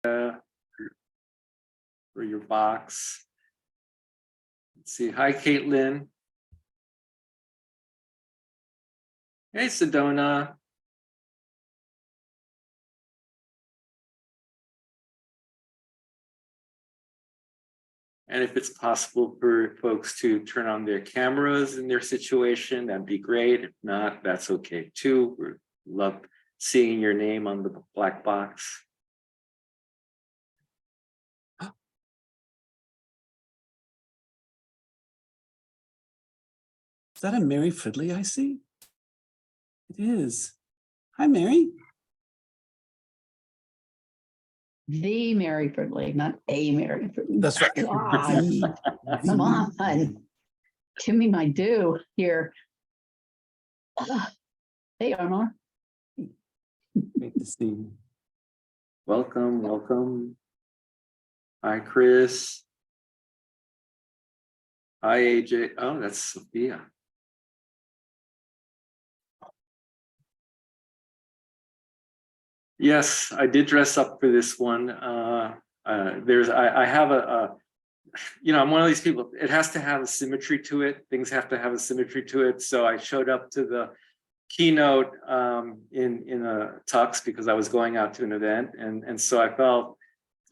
for your box. Let's see. Hi, Caitlin. Hey, Sedona. And if it's possible for folks to turn on their cameras in their situation, that'd be great. If not, that's okay too. We love seeing your name on the black box. Is that a Mary Fridley I see? It is. Hi, Mary. The Mary Fridley, not a Mary Fridley. That's right. God, come on. Give me my due here. Hey, Omar. Great to see you. Welcome, welcome. Hi, Chris. Hi, AJ. Oh, that's Sophia. Yes, I did dress up for this one. I have I'm one of these people, it has to have a symmetry to it. Things have to have a symmetry to it. So I showed up to the keynote in a tux because I was going out to an event. And so I felt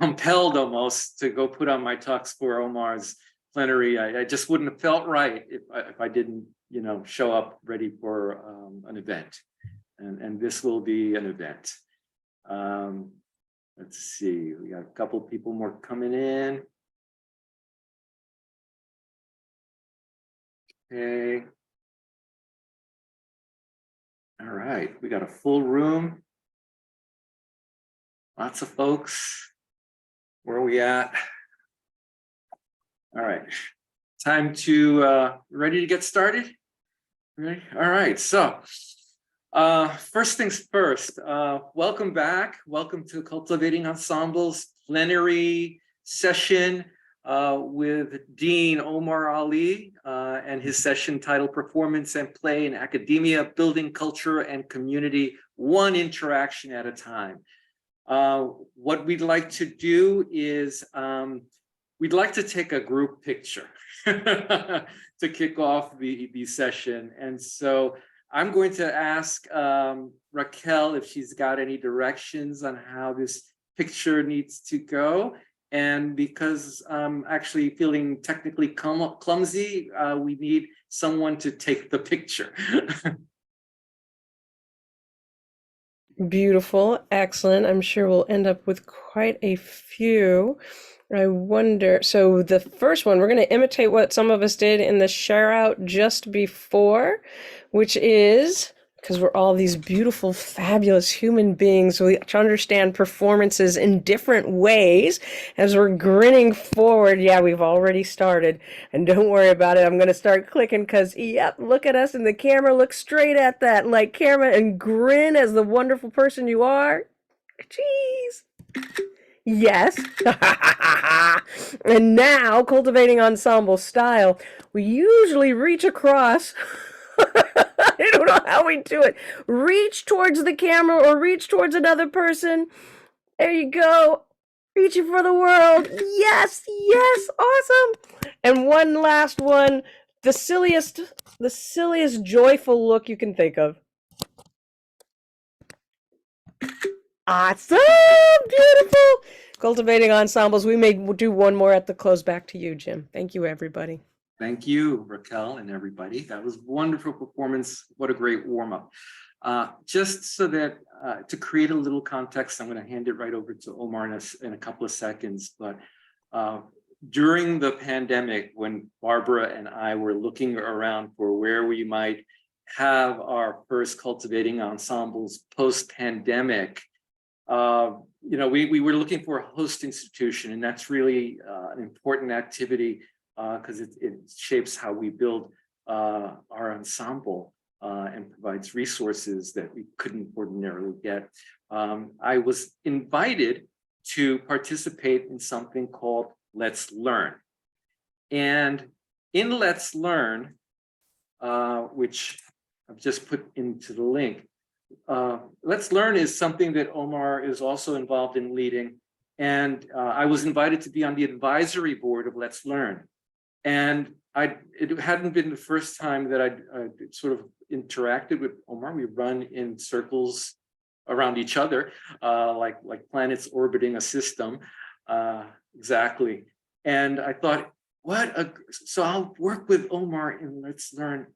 compelled almost to go put on my tux for Omar's plenary. I just wouldn't have felt right if I didn't, show up ready for an event. And this will be an event. Let's see, we got a couple people more coming in. Okay. All right, we got a full room. Lots of folks. Where are we at? All right, time to ready to get started? Ready? All right, so first things first, welcome back. Welcome to Cultivating Ensembles plenary session with Dean Omar Ali and his session titled Performance and Play in Academia, Building Culture and Community, One Interaction at a Time. What we'd like to do is we'd like to take a group picture to kick off the session. And so I'm going to ask Raquel if she's got any directions on how this picture needs to go. And because I'm actually feeling technically clumsy, we need someone to take the picture. Beautiful, excellent. I'm sure we'll end up with quite a few. I wonder, so the first one, we're going to imitate what some of us did in the share out just before, which is, because we're all these beautiful, fabulous human beings, we to understand performances in different ways as we're grinning forward. Yeah, we've already started, and don't worry about it. I'm going to start clicking because, yep, look at us in the camera, look straight at that like camera and grin as the wonderful person you are. Jeez. Yes. And now, cultivating ensemble style, we usually reach across. I don't know how we do it. Reach towards the camera or reach towards another person. There you go. Reaching for the world. Yes, yes, awesome. And one last one, the silliest joyful look you can think of. Awesome, beautiful. Cultivating ensembles. We may do one more at the close. Back to you, Jim. Thank you, everybody. Thank you, Raquel and everybody. That was wonderful performance. What a great warm-up. Just so that to create a little context, I'm going to hand it right over to Omar in a couple of seconds. But during the pandemic, when Barbara and I were looking around for where we might have our first cultivating ensembles post-pandemic, we were looking for a host institution, and that's really an important activity because it shapes how we build our ensemble and provides resources that we couldn't ordinarily get. I was invited to participate in something called Let's Learn. And in Let's Learn, which I've just put into the link, Let's Learn is something that Omar is also involved in leading. And I was invited to be on the advisory board of Let's Learn. And it hadn't been the first time that I'd sort of interacted with Omar. We run in circles around each other, like planets orbiting a system. Exactly. And I thought, so I'll work with Omar in Let's Learn.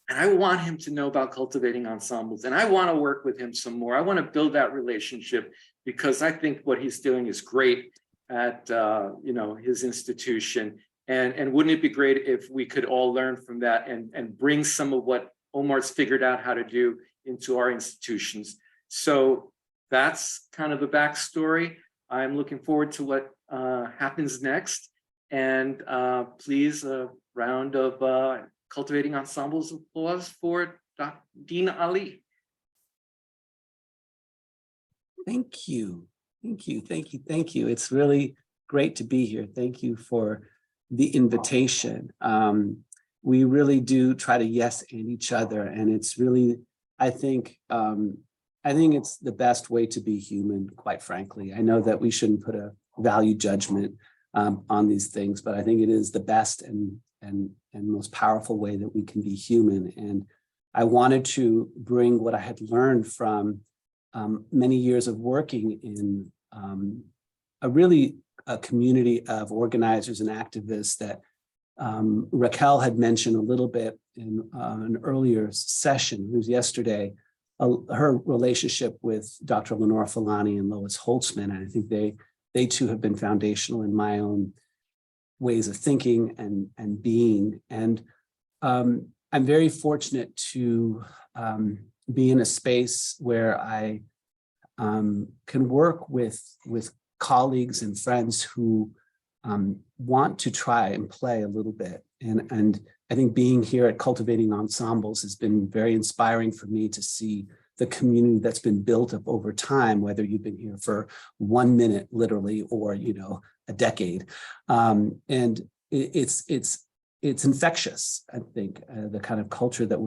And I want him to know about cultivating ensembles. And I want to work with him some more. I want to build that relationship because I think what he's doing is great at his institution. And wouldn't it be great if we could all learn from that and bring some of what Omar's figured out how to do into our institutions. So that's kind of the backstory. I'm looking forward to what happens next. And please, a round of Cultivating Ensembles applause for Dr. Dean Ali. Thank you. Thank you. Thank you. Thank you. It's really great to be here. Thank you for the invitation. We really do try to yes and each other. And it's really, I think it's the best way to be human, quite frankly. I know that we shouldn't put a value judgment on these things, but I think it is the best and most powerful way that we can be human. And I wanted to bring what I had learned from many years of working in a community of organizers and activists that Raquel had mentioned a little bit in an earlier session. It was yesterday, her relationship with Dr. Lenore Filani and Lois Holtzman. And I think they too have been foundational in my own ways of thinking and being. And I'm very fortunate to be in a space where I can work with colleagues and friends who want to try and play a little bit. And I think being here at Cultivating Ensembles has been very inspiring for me to see the community that's been built up over time, whether you've been here for 1 minute, literally, or a decade. And it's infectious, I think, the kind of culture that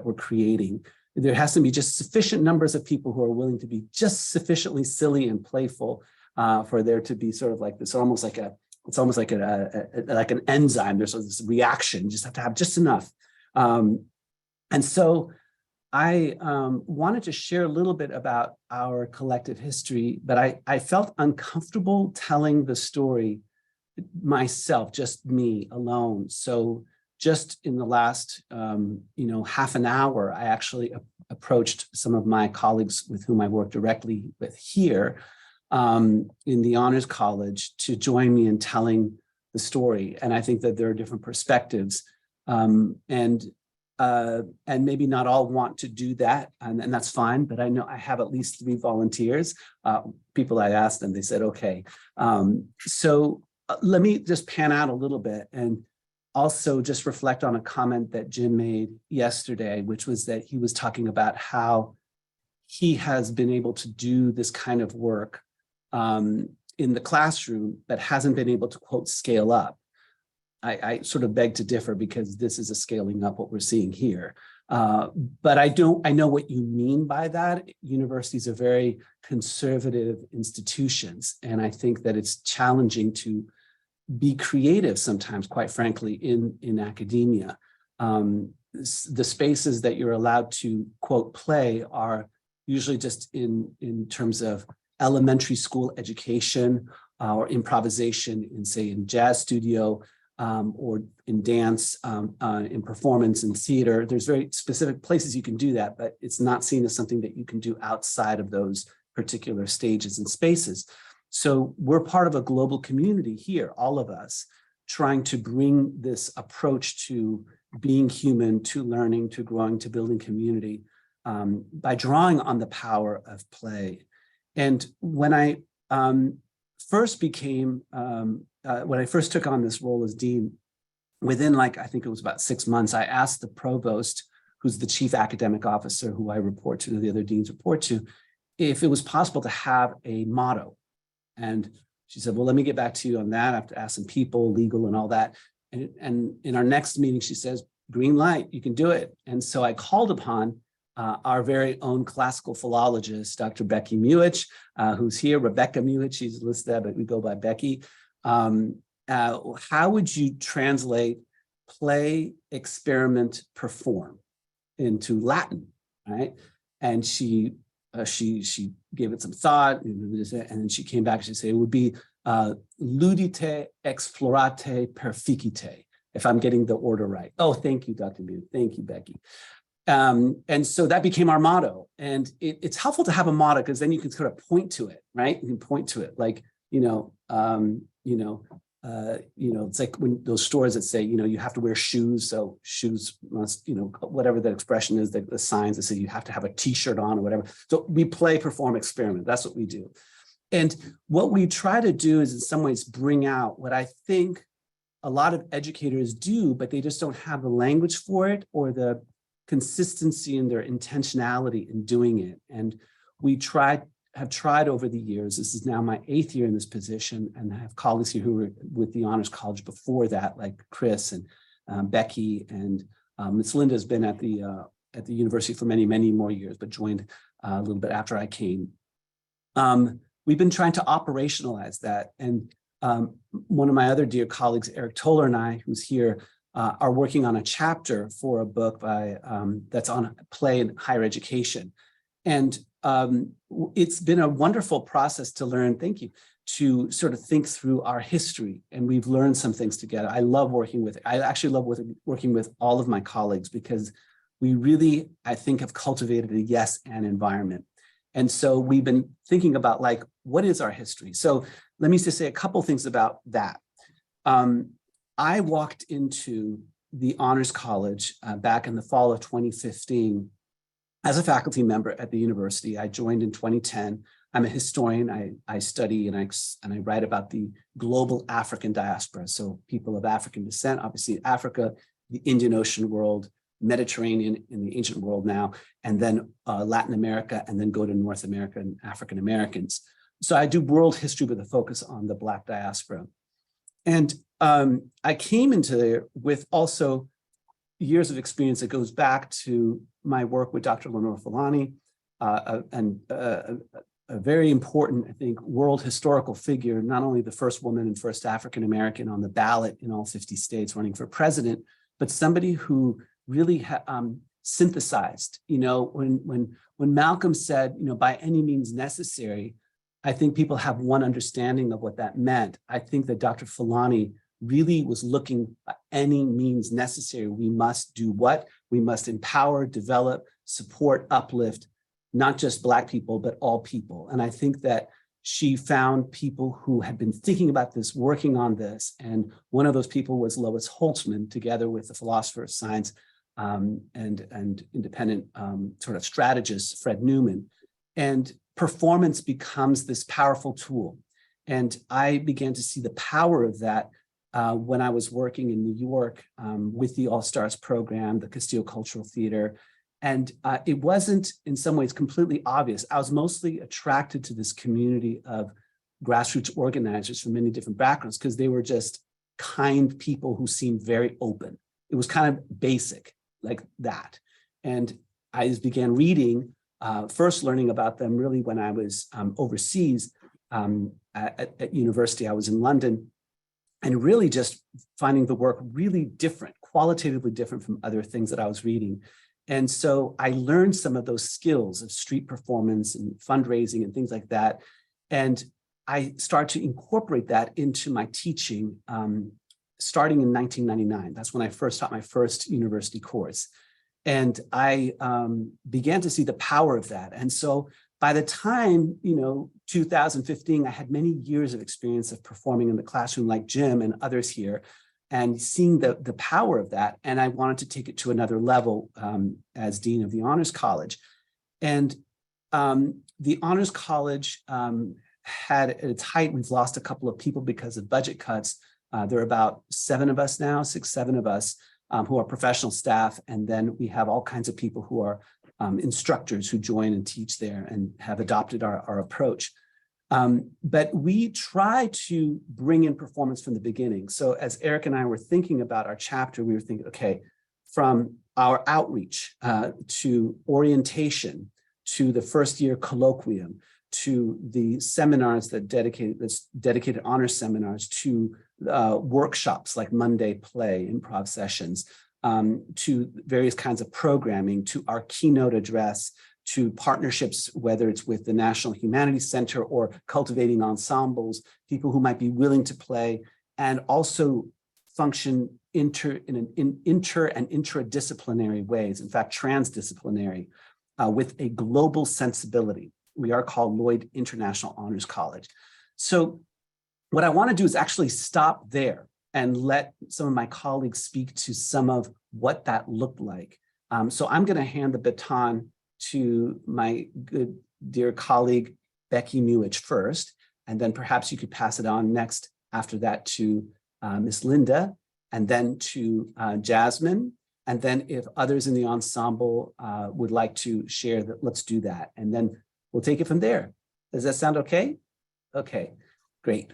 we're creating. There has to be just sufficient numbers of people who are willing to be just sufficiently silly and playful for there to be sort of like this, it's almost like an enzyme. There's this reaction. You just have to have just enough. And so I wanted to share a little bit about our collective history, but I felt uncomfortable telling the story myself, just me alone. So just in the last, half an hour, I actually approached some of my colleagues with whom I work directly with here in the Honors College to join me in telling the story. And I think that there are different perspectives, and maybe not all want to do that, and that's fine. But I know I have at least 3 volunteers. People I asked them, they said okay. So let me just pan out a little bit and also just reflect on a comment that Jim made yesterday, which was that he was talking about how he has been able to do this kind of work in the classroom, but hasn't been able to, quote, scale up. I sort of beg to differ, because this is a scaling up what we're seeing here. But I know what you mean by that. Universities are very conservative institutions, and I think that it's challenging to be creative sometimes, quite frankly, in academia. The spaces that you're allowed to, quote, play are usually just in terms of elementary school education or improvisation in jazz studio, or in dance, in performance and theater. There's very specific places you can do that, but it's not seen as something that you can do outside of those particular stages and spaces. So we're part of a global community here, all of us, trying to bring this approach to being human, to learning, to growing, to building community by drawing on the power of play. And when I first became, when I first took on this role as dean, within I think it was about 6 months, I asked the provost, who's the chief academic officer, who I report to, the other deans report to, if it was possible to have a motto. And she said, well, let me get back to you on that. I have to ask some people, legal and all that. And in our next meeting, she says, green light, you can do it. And so I called upon our very own classical philologist, Dr. Becky Muich, who's here, Rebecca Muich, she's listed, but we go by Becky. How would you translate play, experiment, perform into Latin, right? And she gave it some thought, and then she came back, she said it would be ludite, explorate, perficite, if I'm getting the order right. Oh, thank you, Dr. Muich. Thank you, Becky. And so that became our motto. And it's helpful to have a motto because then you can sort of point to it, right? You can point to it, like, it's like when those stores that say, you have to wear shoes. So shoes must, whatever the expression is, the signs that say you have to have a t-shirt on or whatever. So we play, perform, experiment. That's what we do. And what we try to do is in some ways bring out what I think a lot of educators do, but they just don't have the language for it or the consistency in their intentionality in doing it. And we have tried over the years, this is now my 8th year in this position, and I have colleagues here who were with the Honors College before that, like Chris and Becky, and Miss Linda has been at the university for many, many more years, but joined a little bit after I came. We've been trying to operationalize that. And one of my other dear colleagues, Eric Toller, and I, who's here, are working on a chapter for a book that's on play in higher education. And it's been a wonderful process to learn, thank you, to sort of think through our history. And we've learned some things together. I actually love working with all of my colleagues because we really, I think, have cultivated a yes and environment. And so we've been thinking about, like, what is our history? So let me just say a couple things about that. I walked into the Honors College back in the fall of 2015 as a faculty member at the university. I joined in 2010. I'm a historian. I study and I write about the global African diaspora. So people of African descent, obviously Africa, the Indian Ocean world, Mediterranean in the ancient world now, and then Latin America, and then go to North America and African Americans. So I do world history with a focus on the Black diaspora. And I came into there with also years of experience that goes back to my work with Dr. Lenore Fulani, and a very important, I think, world historical figure, not only the first woman and first African-American on the ballot in all 50 states running for president, but somebody who really synthesized, when Malcolm said, by any means necessary, I think people have one understanding of what that meant. I think that Dr. Fulani really was looking at any means necessary. We must do what? We must empower, develop, support, uplift, not just Black people, but all people. And I think that she found people who had been thinking about this, working on this. And one of those people was Lois Holtzman, together with the philosopher of science and independent sort of strategist, Fred Newman. And performance becomes this powerful tool. And I began to see the power of that when I was working in New York with the All Stars program, the Castillo Cultural Theater. And it wasn't in some ways completely obvious. I was mostly attracted to this community of grassroots organizers from many different backgrounds because they were just kind people who seemed very open. It was kind of basic like that. And I just began reading, first learning about them really when I was overseas at university. I was in London, and really just finding the work really different, qualitatively different from other things that I was reading. And so I learned some of those skills of street performance and fundraising and things like that. And I started to incorporate that into my teaching starting in 1999. That's when I first taught my first university course. And I began to see the power of that. And so by the time, 2015, I had many years of experience of performing in the classroom like Jim and others here, and seeing the power of that. And I wanted to take it to another level as Dean of the Honors College. And the Honors College had at its height, we've lost a couple of people because of budget cuts. There are about 7 of us now, 6, 7 of us who are professional staff. And then we have all kinds of people who are instructors who join and teach there and have adopted our approach. But we try to bring in performance from the beginning. So as Eric and I were thinking about our chapter, we were thinking, okay, from our outreach to orientation, to the first year colloquium, to the seminars that's dedicated honor seminars, to workshops like Monday Play, improv sessions, to various kinds of programming, to our keynote address, to partnerships, whether it's with the National Humanities Center or Cultivating Ensembles, people who might be willing to play, and also function in inter and intradisciplinary ways, in fact, transdisciplinary, with a global sensibility. We are called Lloyd International Honors College. So what I want to do is actually stop there and let some of my colleagues speak to some of what that looked like. So I'm going to hand the baton to my good dear colleague, Becky Newich first, and then perhaps you could pass it on next after that to Miss Linda, and then to Jasmine. And then if others in the ensemble would like to share that, let's do that. And then we'll take it from there. Does that sound okay? Okay, great.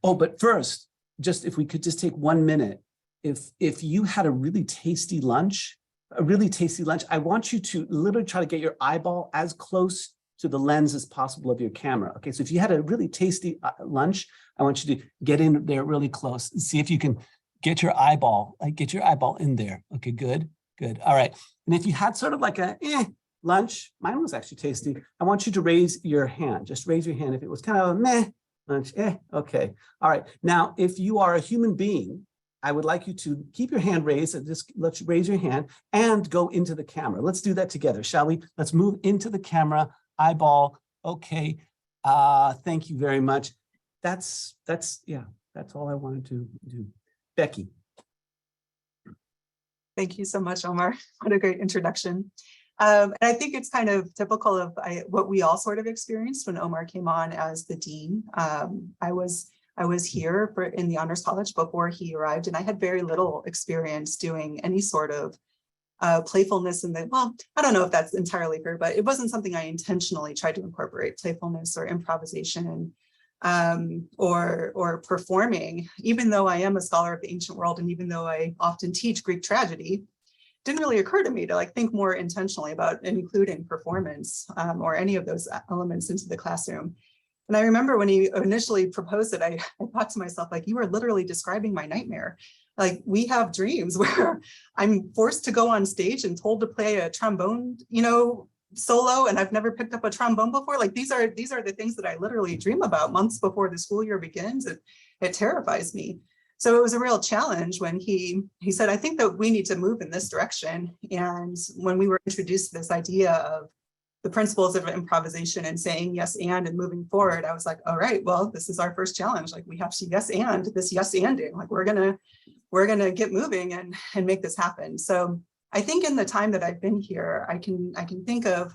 Oh, but first, just if we could just take 1 minute, if you had a really tasty lunch, I want you to literally try to get your eyeball as close to the lens as possible of your camera. Okay, so if you had a really tasty lunch, I want you to get in there really close and see if you can get your eyeball in there. Okay, good. All right. And if you had sort of like a lunch, mine was actually tasty. I want you to raise your hand. Just raise your hand if it was kind of a meh lunch. Okay. All right. Now, if you are a human being, I would like you to keep your hand raised and just let's raise your hand and go into the camera. Let's do that together, shall we? Let's move into the camera, eyeball. Okay. Thank you very much. That's all I wanted to do. Becky. Thank you so much, Omar. What a great introduction. And I think it's kind of typical of what we all sort of experienced when Omar came on as the dean. I was here in the Honors College before he arrived, and I had very little experience doing any sort of playfulness in the, well, I don't know if that's entirely fair, but it wasn't something I intentionally tried to incorporate, playfulness or improvisation or performing. Even though I am a scholar of the ancient world, and even though I often teach Greek tragedy, it didn't really occur to me to think more intentionally about including performance or any of those elements into the classroom. And I remember when he initially proposed it, I thought to myself, you are literally describing my nightmare. We have dreams where I'm forced to go on stage and told to play a trombone, solo, and I've never picked up a trombone before. These are the things that I literally dream about months before the school year begins. It terrifies me. So it was a real challenge when he said, I think that we need to move in this direction. And when we were introduced to this idea of the principles of improvisation and saying yes and moving forward, I was like, all right, well, this is our first challenge. We have to yes and this yes anding. We're gonna get moving and make this happen. So I think in the time that I've been here, I can think of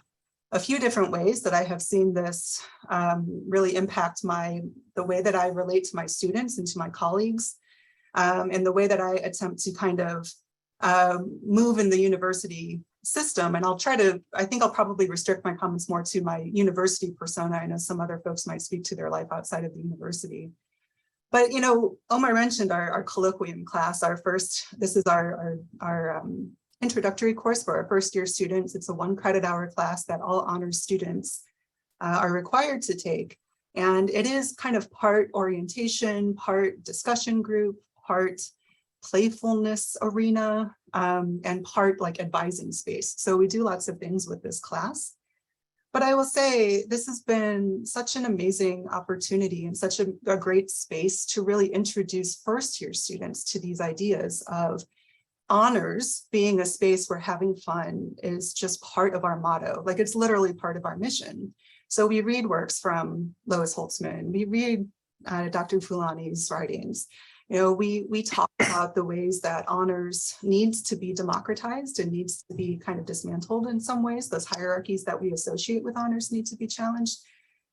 a few different ways that I have seen this really impact the way that I relate to my students and to my colleagues, and the way that I attempt to kind of move in the university system. And I think I'll probably restrict my comments more to my university persona. I know some other folks might speak to their life outside of the university. But, Omar mentioned our colloquium class, this is our introductory course for our first year students. It's a 1 credit hour class that all honors students are required to take. And it is kind of part orientation, part discussion group, part playfulness arena, and part advising space. So we do lots of things with this class. But I will say this has been such an amazing opportunity and such a great space to really introduce first year students to these ideas of honors being a space where having fun is just part of our motto. It's literally part of our mission. So we read works from Lois Holtzman, we read Dr. Fulani's writings. We talk about the ways that honors needs to be democratized and needs to be kind of dismantled in some ways. Those hierarchies that we associate with honors need to be challenged,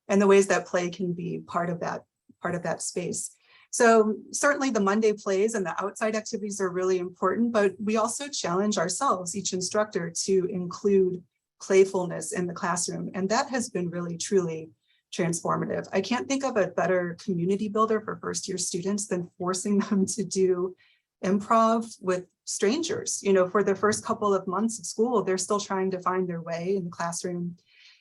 and the ways that play can be part of that space. So certainly the Monday plays and the outside activities are really important, but we also challenge ourselves, each instructor, to include playfulness in the classroom. And that has been really, truly transformative. I can't think of a better community builder for first year students than forcing them to do improv with strangers. For the first couple of months of school, they're still trying to find their way in the classroom,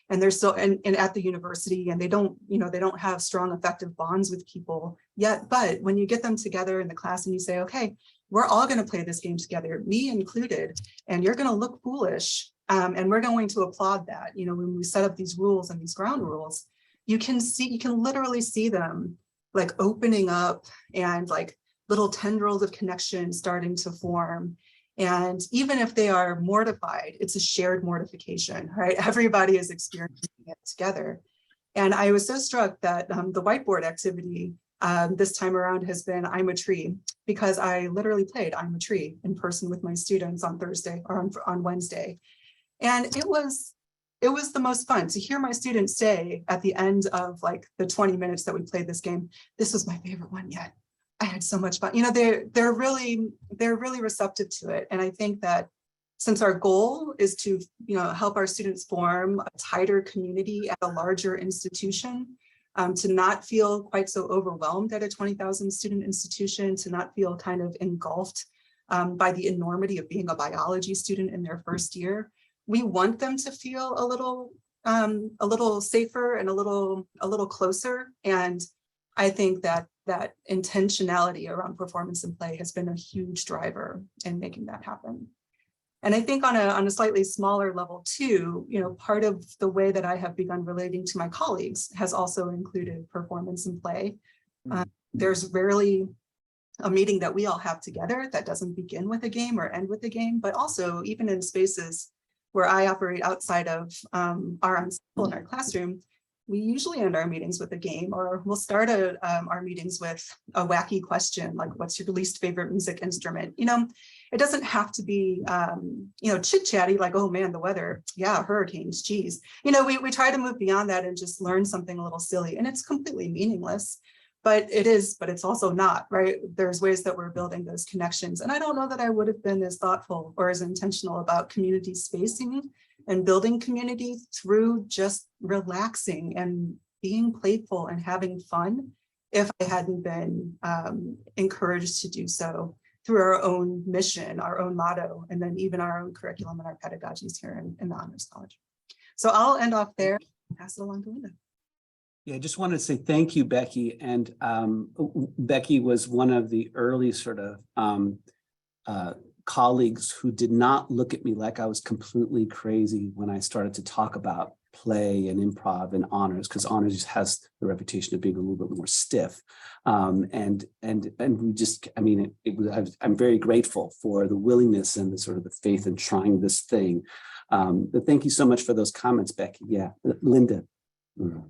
and they're still and at the university, and they don't have strong, effective bonds with people yet. But when you get them together in the class and you say, okay, we're all going to play this game together, me included, and you're going to look foolish, and we're going to applaud that. When we set up these rules and these ground rules, you can literally see them like opening up, and like little tendrils of connection starting to form. And even if they are mortified, it's a shared mortification, right? Everybody is experiencing it together. And I was so struck that the whiteboard activity this time around has been I'm a tree, because I literally played I'm a tree in person with my students on Thursday or on Wednesday. And it was the most fun to hear my students say at the end of like the 20 minutes that we played this game, this was my favorite one yet. I had so much fun. They're really receptive to it. And I think that since our goal is to help our students form a tighter community at a larger institution, to not feel quite so overwhelmed at a 20,000 student institution, to not feel kind of engulfed by the enormity of being a biology student in their first year, we want them to feel a little safer and a little closer. And I think that intentionality around performance and play has been a huge driver in making that happen. And I think on a slightly smaller level too, part of the way that I have begun relating to my colleagues has also included performance and play. There's rarely a meeting that we all have together that doesn't begin with a game or end with a game, but also even in spaces where I operate outside of our ensemble in our classroom, we usually end our meetings with a game, or we'll start our meetings with a wacky question, like what's your least favorite music instrument? It doesn't have to be, chit-chatty, like, oh man, the weather, yeah, hurricanes, geez. We try to move beyond that and just learn something a little silly, and it's completely meaningless, but it's also not, right? There's ways that we're building those connections. And I don't know that I would have been as thoughtful or as intentional about community spacing and building community through just relaxing and being playful and having fun if I hadn't been encouraged to do so through our own mission, our own motto, and then even our own curriculum and our pedagogies here in the Honors College. So I'll end off there and pass it along to Linda. Yeah, I just wanted to say thank you, Becky. And Becky was one of the early sort of colleagues who did not look at me like I was completely crazy when I started to talk about play and improv and honors, because honors has the reputation of being a little bit more stiff. And we just, I'm very grateful for the willingness and the sort of the faith in trying this thing. But thank you so much for those comments, Becky. Yeah, Linda.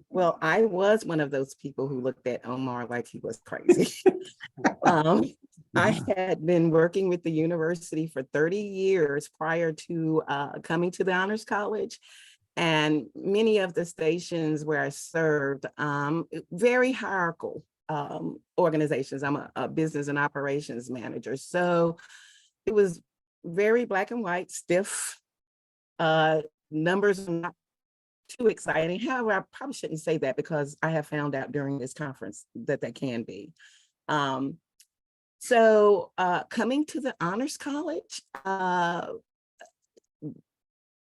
Well, I was one of those people who looked at Omar like he was crazy. I had been working with the university for 30 years prior to coming to the Honors College. And many of the stations where I served, very hierarchical organizations. I'm a business and operations manager. So it was very black and white, stiff. Numbers are not too exciting. However, I probably shouldn't say that, because I have found out during this conference that can be. So coming to the Honors College,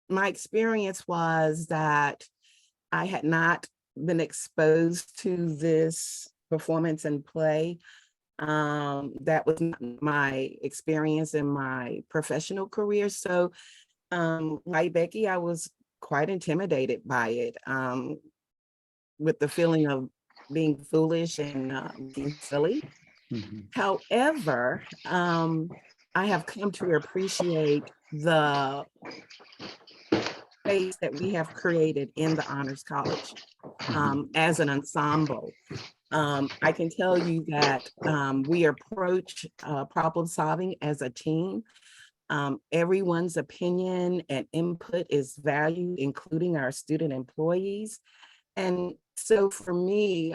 my experience was that I had not been exposed to this performance and play. That was not my experience in my professional career. So like Becky, I was quite intimidated by it, with the feeling of being foolish and being silly. However, I have come to appreciate the space that we have created in the Honors College as an ensemble. I can tell you that we approach problem solving as a team. Everyone's opinion and input is valued, including our student employees. And so for me,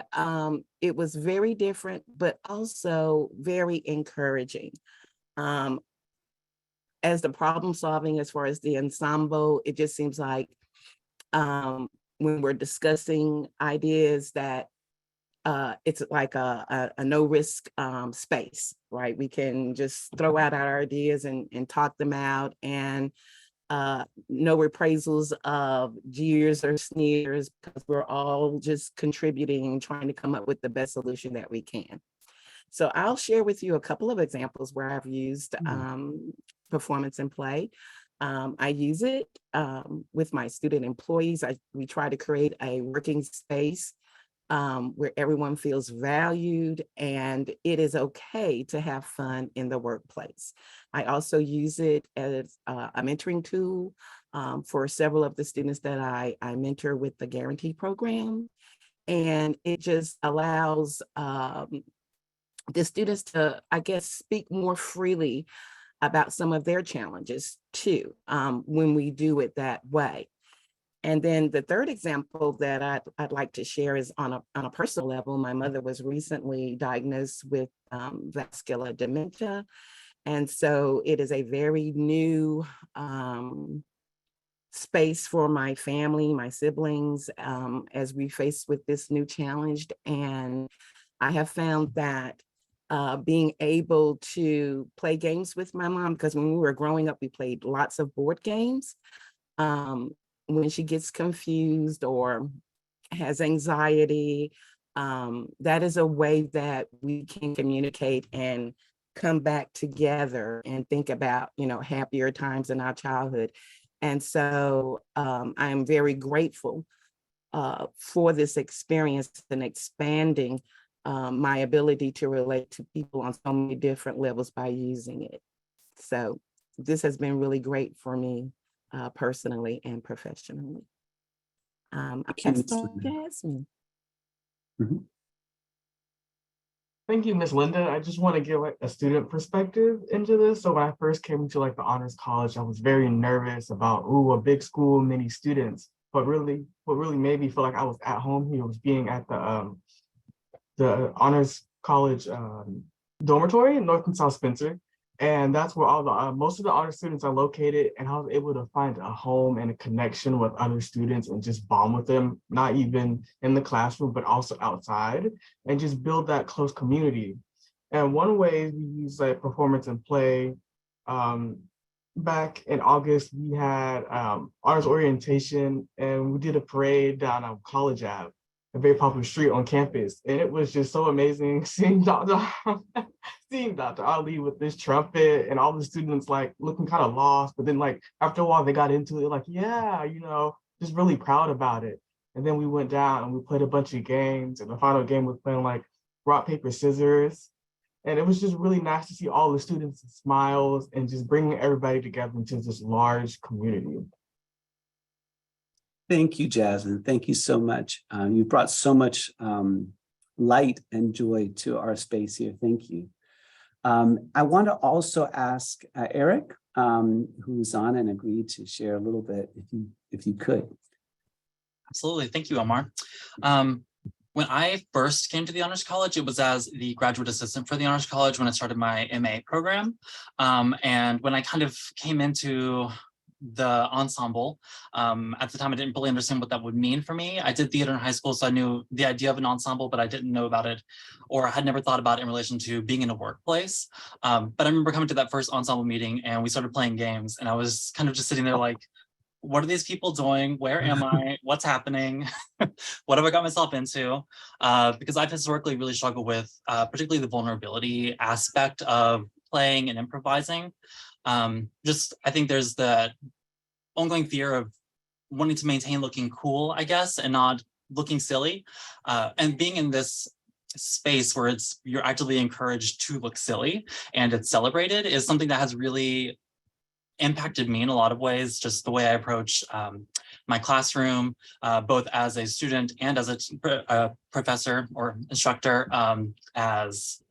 it was very different, but also very encouraging. As the problem solving, as far as the ensemble, it just seems like when we're discussing ideas that it's like a no risk space, right? We can just throw out our ideas and talk them out, and no reprisals of jeers or sneers, because we're all just contributing and trying to come up with the best solution that we can. So I'll share with you a couple of examples where I've used performance and play. I use it with my student employees. We try to create a working space where everyone feels valued and it is okay to have fun in the workplace. I also use it as a mentoring tool for several of the students that I mentor with the Guarantee program. And it just allows the students to, I guess, speak more freely about some of their challenges too, when we do it that way. And then the third example that I'd like to share is on a personal level. My mother was recently diagnosed with vascular dementia. And so it is a very new space for my family, my siblings, as we face with this new challenge. And I have found that being able to play games with my mom, because when we were growing up, we played lots of board games. When she gets confused or has anxiety, that is a way that we can communicate and come back together and think about, happier times in our childhood. And so I'm very grateful for this experience and expanding my ability to relate to people on so many different levels by using it. So this has been really great for me. Personally and professionally. I pass it on to Jasmine. Thank you, Miss Linda. I just want to give a student perspective into this. So when I first came into the honors college, I was very nervous about, a big school, many students. But really, what really made me feel like I was at home here was being at the honors college dormitory in North and South Spencer. And that's where all the most of the honor students are located. And I was able to find a home and a connection with other students and just bond with them, not even in the classroom, but also outside, and just build that close community. And one way we use performance and play, back in August, we had honors orientation, and we did a parade down on College Ave, a very popular street on campus. And it was just so amazing seeing Dr. Ali with this trumpet and all the students looking kind of lost. But then after a while they got into it, yeah, just really proud about it. And then we went down and we played a bunch of games. And the final game was playing rock, paper, scissors. And it was just really nice to see all the students' smiles and just bringing everybody together into this large community. Thank you, Jasmine. Thank you so much. You brought so much light and joy to our space here. Thank you. I want to also ask Eric, who's on and agreed to share a little bit, if you could. Absolutely. Thank you, Omar. When I first came to the Honors College, it was as the graduate assistant for the Honors College when I started my MA program. And when I kind of came into the ensemble, at the time I didn't really understand what that would mean for me. I did theater in high school, so I knew the idea of an ensemble, but I didn't know about it, or I had never thought about it in relation to being in a workplace. But I remember coming to that first ensemble meeting and we started playing games, and I was kind of just sitting there like, what are these people doing? Where am I? What's happening? What have I got myself into? Because I've historically really struggled with particularly the vulnerability aspect of playing and improvising. I think there's the ongoing fear of wanting to maintain looking cool, I guess, and not looking silly. And being in this space where you're actively encouraged to look silly and it's celebrated is something that has really impacted me in a lot of ways, just the way I approach my classroom, both as a student and as a professor or instructor, as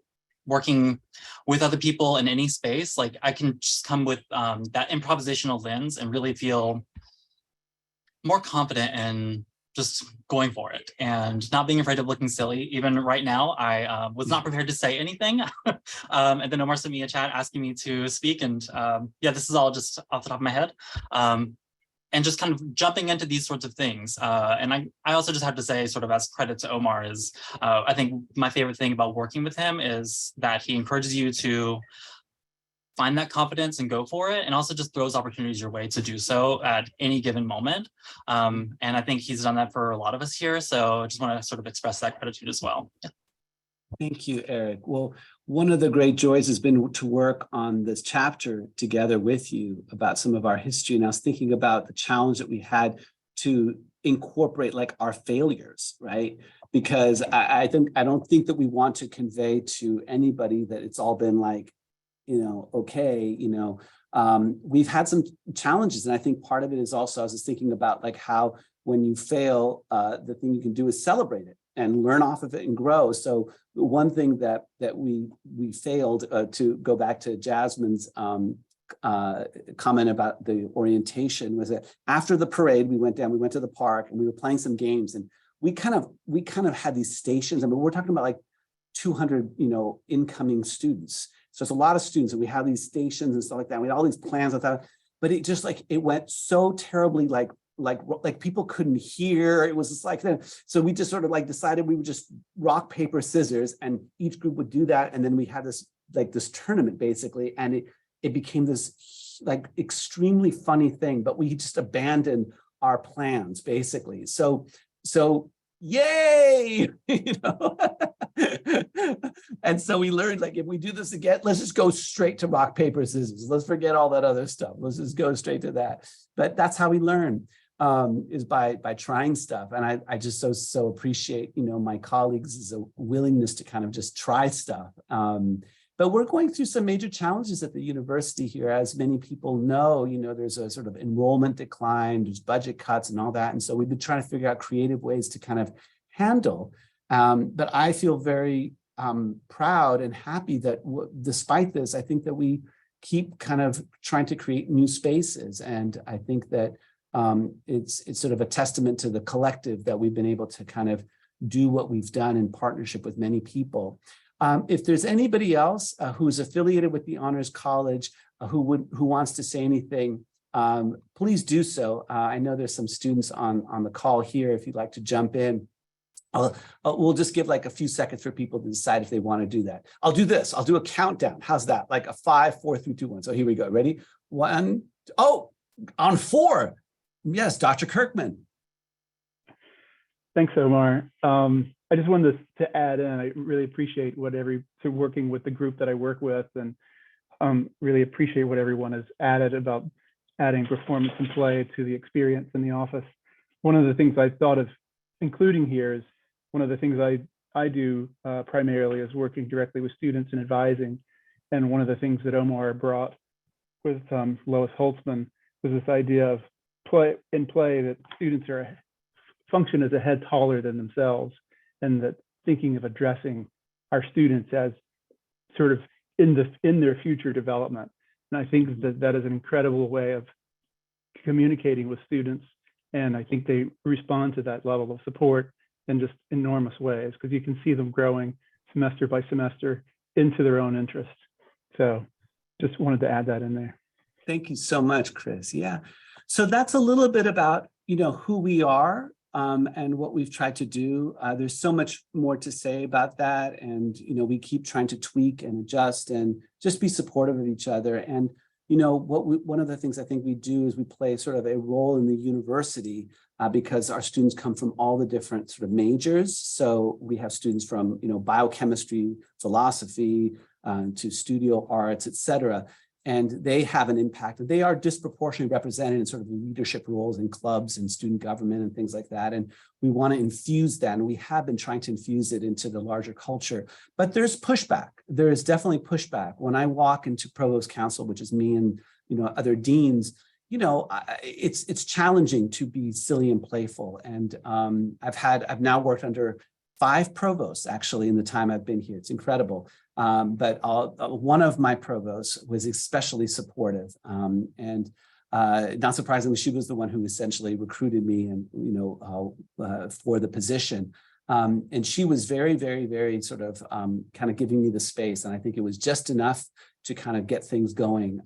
working with other people in any space. I can just come with that improvisational lens and really feel more confident in just going for it and not being afraid of looking silly. Even right now, I was not prepared to say anything. And then Omar sent me a chat asking me to speak. And yeah, this is all just off the top of my head. and just kind of jumping into these sorts of things. And I also just have to say, sort of as credit to Omar, is I think my favorite thing about working with him is that he encourages you to find that confidence and go for it, and also just throws opportunities your way to do so at any given moment. And I think he's done that for a lot of us here. So I just want to sort of express that gratitude as well. Yeah. Thank you, Eric. Well, one of the great joys has been to work on this chapter together with you about some of our history. And I was thinking about the challenge that we had to incorporate like our failures, right? Because I don't think that we want to convey to anybody that it's all been like, okay, we've had some challenges. And I think part of it is also, I was just thinking about like how when you fail, the thing you can do is celebrate it and learn off of it and grow. So one thing that we failed, to go back to Jasmine's comment about the orientation, was that after the parade, we went to the park and we were playing some games, and we kind of had these stations. I mean, we're talking about like 200, incoming students. So it's a lot of students, and we have these stations and stuff like that. We had all these plans with that, but it just like, it went so terribly like people couldn't hear. It was just like that. So we just sort of like decided we would just rock, paper, scissors, and each group would do that. And then we had this tournament basically, and it became this like extremely funny thing, but we just abandoned our plans basically. So yay, and so we learned, like, if we do this again, let's just go straight to rock, paper, scissors. Let's forget all that other stuff. Let's just go straight to that. But that's how we learn, is by trying stuff. And I just so appreciate, my colleagues' willingness to kind of just try stuff. But we're going through some major challenges at the university here. As many people know, there's a sort of enrollment decline, there's budget cuts and all that. And so we've been trying to figure out creative ways to kind of handle. But I feel very proud and happy that despite this, I think that we keep kind of trying to create new spaces. And I think that it's sort of a testament to the collective that we've been able to kind of do what we've done in partnership with many people. If there's anybody else who's affiliated with the Honors College who wants to say anything, please do so. I know there's some students on the call here. If you'd like to jump in, we'll just give like a few seconds for people to decide if they want to do that. I'll do this. I'll do a countdown. How's that? Like a 5, 4, 3, 2, 1. So here we go. Ready? 1. Oh, on 4. Yes, Dr. Kirkman. Thanks, Omar. I just wanted to add in, I really appreciate working with the group that I work with, and really appreciate what everyone has added about adding performance and play to the experience in the office. One of the things I thought of including here is one of the things I do primarily is working directly with students and advising. And one of the things that Omar brought with Lois Holtzman was this idea of play that students function as a head taller than themselves, and that thinking of addressing our students as sort of in their future development. And I think that is an incredible way of communicating with students. And I think they respond to that level of support in just enormous ways, because you can see them growing semester by semester into their own interests. So just wanted to add that in there. Thank you so much, Chris. Yeah. So that's a little bit about, who we are and what we've tried to do. There's so much more to say about that. And, we keep trying to tweak and adjust and just be supportive of each other. And, one of the things I think we do is we play sort of a role in the university because our students come from all the different sort of majors. So we have students from, biochemistry, philosophy, to studio arts, et cetera. And they have an impact. They are disproportionately represented in sort of leadership roles in clubs and student government and things like that. And we want to infuse that. And we have been trying to infuse it into the larger culture. But there's pushback. There is definitely pushback. When I walk into Provost Council, which is me and other deans, it's challenging to be silly and playful. And I've now worked under 5 provosts actually in the time I've been here. It's incredible. But one of my provosts was especially supportive, and not surprisingly, she was the one who essentially recruited me and for the position. And she was very, very, very sort of kind of giving me the space. And I think it was just enough to kind of get things going.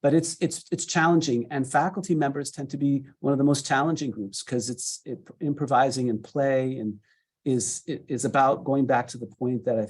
But it's challenging, and faculty members tend to be one of the most challenging groups because improvising and play and is about going back to the point that I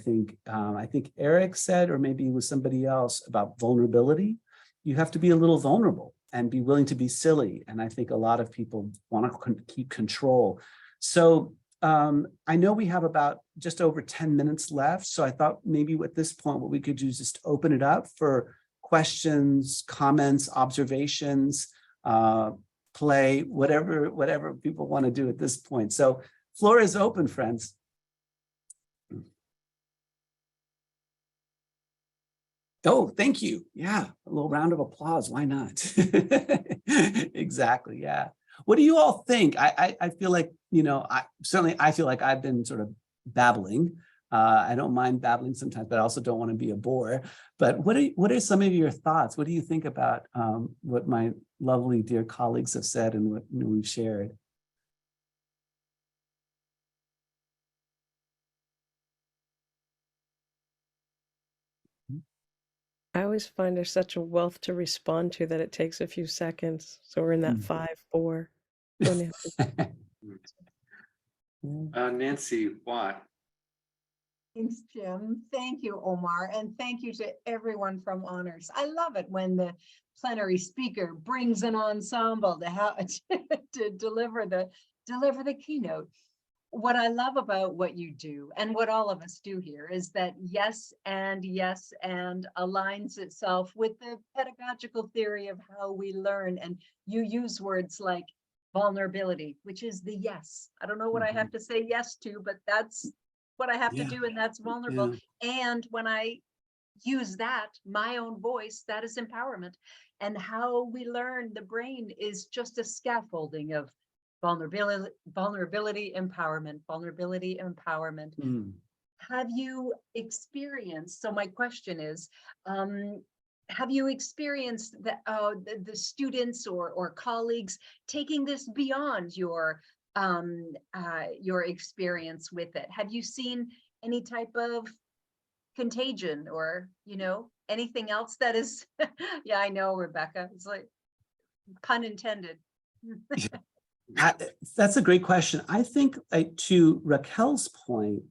think Eric said, or maybe it was somebody else, about vulnerability. You have to be a little vulnerable and be willing to be silly. And I think a lot of people want to keep control. So I know we have about just over 10 minutes left. So I thought maybe at this point, what we could do is just open it up for questions, comments, observations, play, whatever people want to do at this point. So floor is open, friends. Oh, thank you. Yeah, a little round of applause. Why not? Exactly. Yeah. What do you all think? I feel like, I feel like I've been sort of babbling. I don't mind babbling sometimes, but I also don't want to be a bore. But what are some of your thoughts? What do you think about what my lovely dear colleagues have said and what we've shared? I always find there's such a wealth to respond to that it takes a few seconds. So we're in that 5-4. Nancy Watt. Thanks, Jim. Thank you, Omar. And thank you to everyone from Honors. I love it when the plenary speaker brings an ensemble to deliver the keynote. What I love about what you do and what all of us do here is that yes and aligns itself with the pedagogical theory of how we learn. And you use words like vulnerability, which is the yes. I don't know what I have to say yes to, but that's what I have to do, and that's vulnerable. And when I use that, my own voice, that is empowerment. And how we learn, the brain is just a scaffolding of vulnerability, empowerment. Have you experienced, so my question is, have you experienced the students or colleagues taking this beyond your experience with it? Have you seen any type of contagion or, anything else that is, yeah, I know, Rebecca, it's like pun intended. That's a great question. I think to Raquel's point,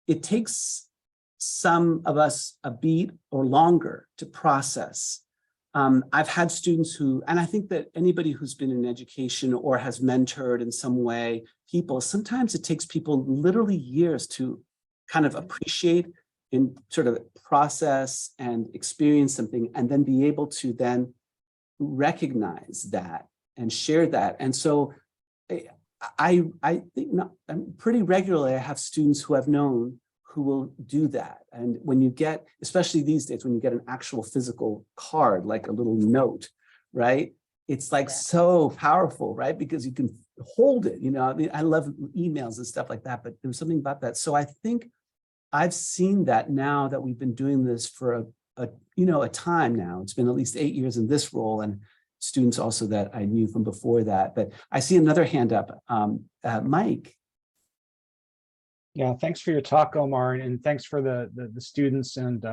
it takes some of us a beat or longer to process. I've had students who, and I think that anybody who's been in education or has mentored in some way people, sometimes it takes people literally years to kind of appreciate and sort of process and experience something, and then be able to then recognize that and share that. And so I think pretty regularly I have students who I've known who will do that. And when you get, especially these days, when you get an actual physical card, like a little note, right? It's like so powerful, right? Because you can hold it, I mean, I love emails and stuff like that, but there's something about that. So I think I've seen that now that we've been doing this for a time now. It's been at least 8 years in this role, and students also that I knew from before that. But I see another hand up, Mike. Yeah, thanks for your talk, Omar, and thanks for the students and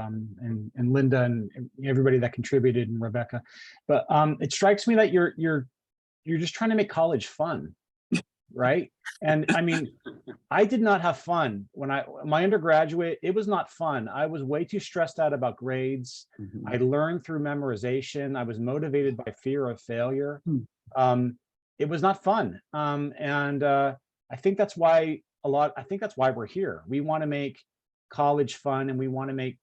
Linda and everybody that contributed, and Rebecca. But it strikes me that you're just trying to make college fun, right? And I mean, I did not have fun when my undergraduate. It was not fun. I was way too stressed out about grades. I learned through memorization. I was motivated by fear of failure. It was not fun, and I think that's why. I think that's why we're here. We want to make college fun, and we want to make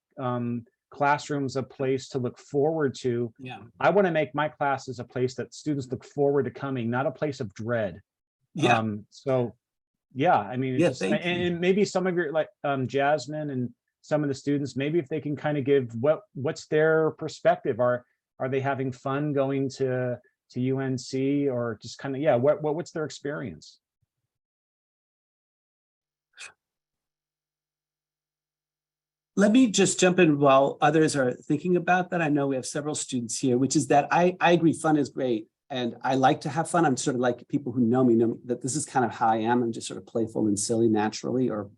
classrooms a place to look forward to. Yeah. I want to make my classes a place that students look forward to coming, not a place of dread. Yeah. So yeah, I mean, yeah, just, and maybe some of your, like Jasmine and some of the students, maybe if they can kind of give what's their perspective. Are they having fun going to UNC, or just kind of, yeah, what's their experience? Let me just jump in while others are thinking about that. I know we have several students here, which is that I agree, fun is great. and I like to have fun. I'm sort of like people who know me know that this is kind of how I am. I'm just sort of playful and silly naturally, or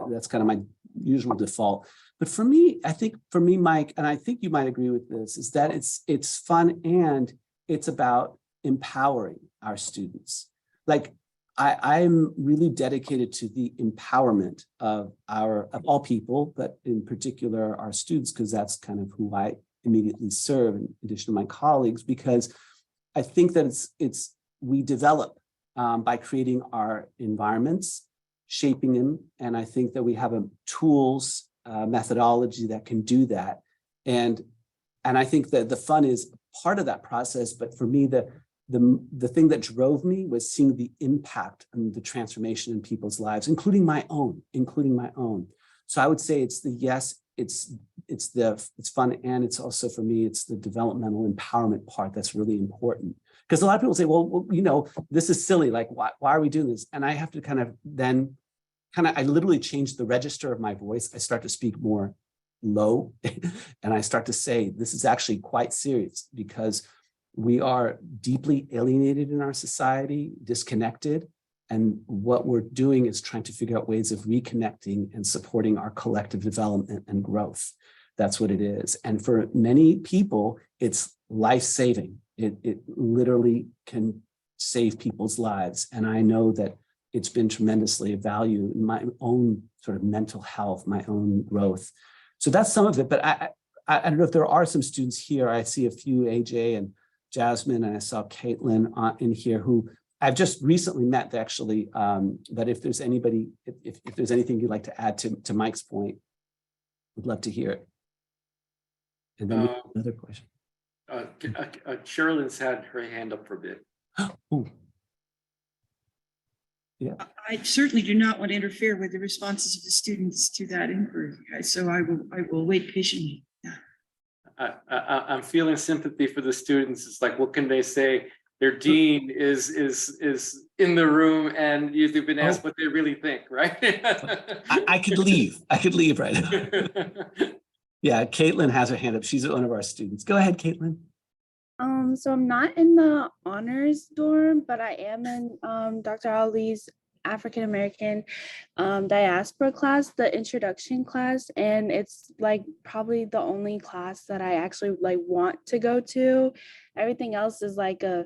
that's kind of my usual default. But for me, I think for me, Mike, and I think you might agree with this, is that it's fun and it's about empowering our students. Like I'm really dedicated to the empowerment of all people, but in particular our students, because that's kind of who I immediately serve in addition to my colleagues, because I think that we develop by creating our environments, shaping them. And I think that we have tools, methodology that can do that. And I think that the fun is part of that process. But for me, the thing that drove me was seeing the impact and the transformation in people's lives, including my own. So I would say it's fun, and it's also, for me, it's the developmental empowerment part that's really important. Because a lot of people say, well, this is silly. Like, why are we doing this? And I have to I literally change the register of my voice. I start to speak more low, and I start to say, this is actually quite serious, because we are deeply alienated in our society, disconnected. And what we're doing is trying to figure out ways of reconnecting and supporting our collective development and growth. That's what it is. And for many people, it's life-saving. It literally can save people's lives. And I know that it's been tremendously of value in my own sort of mental health, my own growth. So that's some of it. But I don't know if there are some students here. I see a few, AJ and Jasmine, and I saw Caitlin in here, who I've just recently met, actually. But if there's anybody, if there's anything you'd like to add to Mike's point, we'd love to hear it. And then another question. Sherilyn's had her hand up for a bit. Ooh. Yeah. I certainly do not want to interfere with the responses of the students to that inquiry. So I will wait patiently. Yeah. I'm feeling sympathy for the students. It's like, what can they say? Their dean is in the room, and you've been asked what they really think, right? I could leave. I could leave right now. Yeah, Caitlin has her hand up. She's one of our students. Go ahead, Caitlin. So I'm not in the honors dorm, but I am in Dr. Ali's African American diaspora class, the introduction class, and it's like probably the only class that I actually like want to go to. Everything else is like a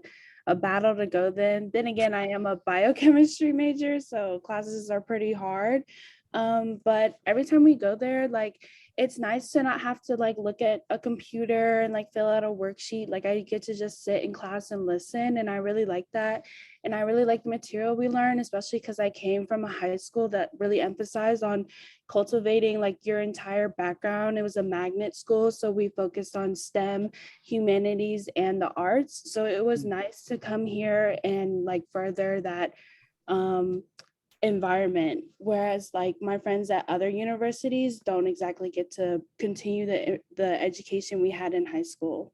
battle to go. Then again, I am a biochemistry major, so classes are pretty hard. But every time we go there, like, it's nice to not have to like look at a computer and like fill out a worksheet. Like, I get to just sit in class and listen, and I really like that. And I really like the material we learn, especially because I came from a high school that really emphasized on cultivating like your entire background. It was a magnet school, so we focused on STEM, humanities, and the arts. So it was nice to come here and like further that environment, whereas like my friends at other universities don't exactly get to continue the education we had in high school.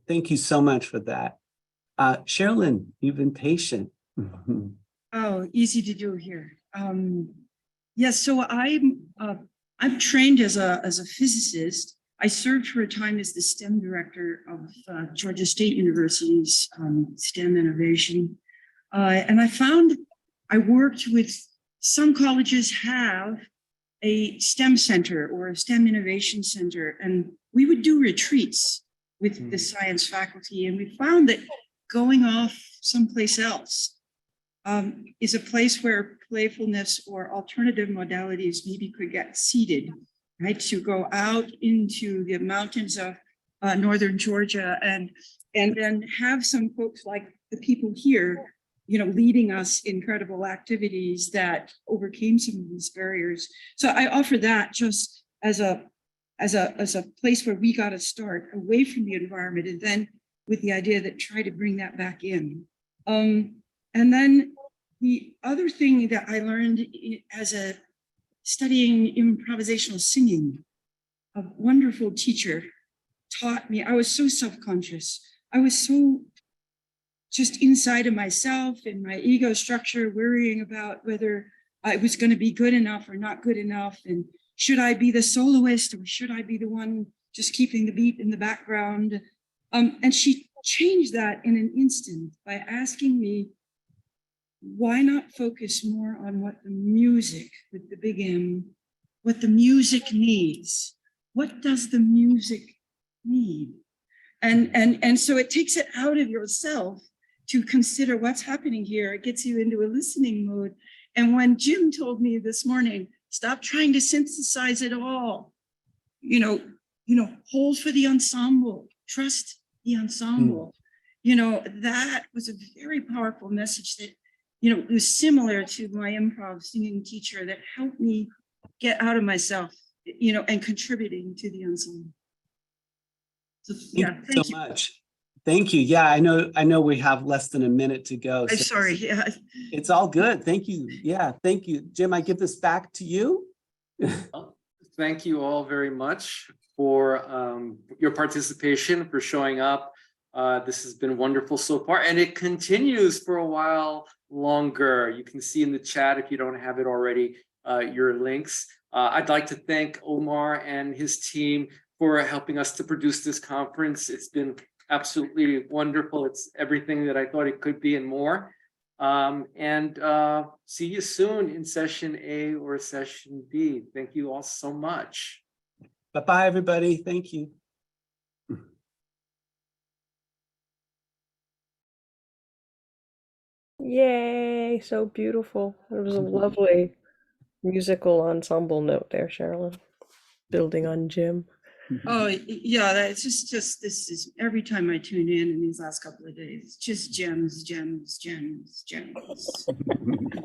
Thank you so much for that. Sherilyn, you've been patient. Oh, easy to do here. Yes, so I'm trained as a physicist. I served for a time as the STEM director of Georgia State University's STEM innovation, and I worked with some colleges have a STEM center or a STEM innovation center, and we would do retreats with the science faculty, and we found that going off someplace else is a place where playfulness or alternative modalities maybe could get seeded, right? To go out into the mountains of northern Georgia and then have some folks like the people here, leading us in credible activities that overcame some of these barriers. So I offer that just as a place where we got to start away from the environment, and then with the idea that try to bring that back in. And then the other thing that I learned as studying improvisational singing, a wonderful teacher taught me. I was so self-conscious. I was so just inside of myself and my ego structure, worrying about whether I was going to be good enough or not good enough. And should I be the soloist, or should I be the one just keeping the beat in the background? And she changed that in an instant by asking me, why not focus more on what the music with the big M, what the music needs? What does the music need? And so it takes it out of yourself to consider what's happening here. It gets you into a listening mode. And when Jim told me this morning, stop trying to synthesize it all, hold for the ensemble, trust the ensemble. That was a very powerful message that, it was similar to my improv singing teacher that helped me get out of myself, and contributing to the ensemble. So, yeah, Thank you so much. Thank you. Yeah, I know we have less than a minute to go. I'm so sorry. Yeah. It's all good. Thank you. Yeah, thank you. Jim, I give this back to you. Thank you all very much for your participation, for showing up. This has been wonderful so far, and it continues for a while longer. You can see in the chat, if you don't have it already, your links. I'd like to thank Omar and his team for helping us to produce this conference. It's been absolutely wonderful. It's everything that I thought it could be and more. See you soon in session A or session B. Thank you all so much. Bye-bye, everybody. Thank you. Yay, so beautiful. It was a lovely musical ensemble note there, Sherilyn, building on Jim. Oh, yeah, that's just this is every time I tune in these last couple of days, just gems.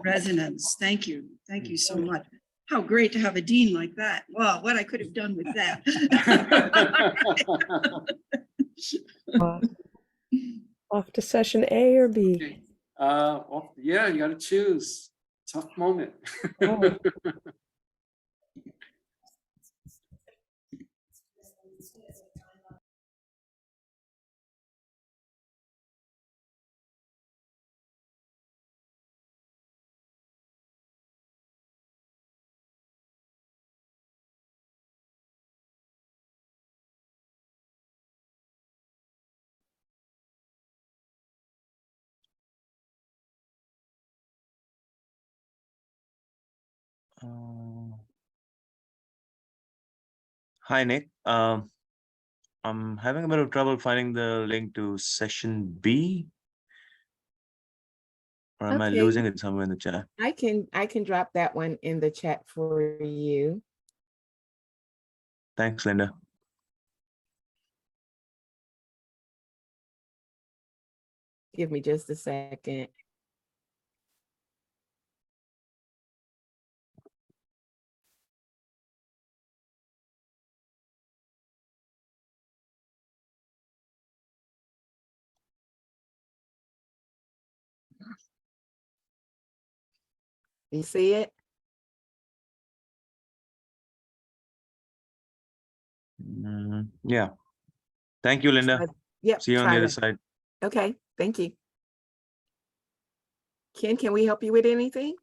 Resonance. Thank you. Thank you so much. How great to have a dean like that. Wow, what I could have done with that. Off to session A or B? Yeah, you got to choose. Tough moment. Oh. Hi, Nick. I'm having a bit of trouble finding the link to session B. Or am I Okay. losing it somewhere in the chat? I can drop that one in the chat for you. Thanks, Linda. Give me just a second. You see it? Yeah. Thank you, Linda. Yep. See you on the try other it. side. Okay, thank you. Ken, can we help you with anything?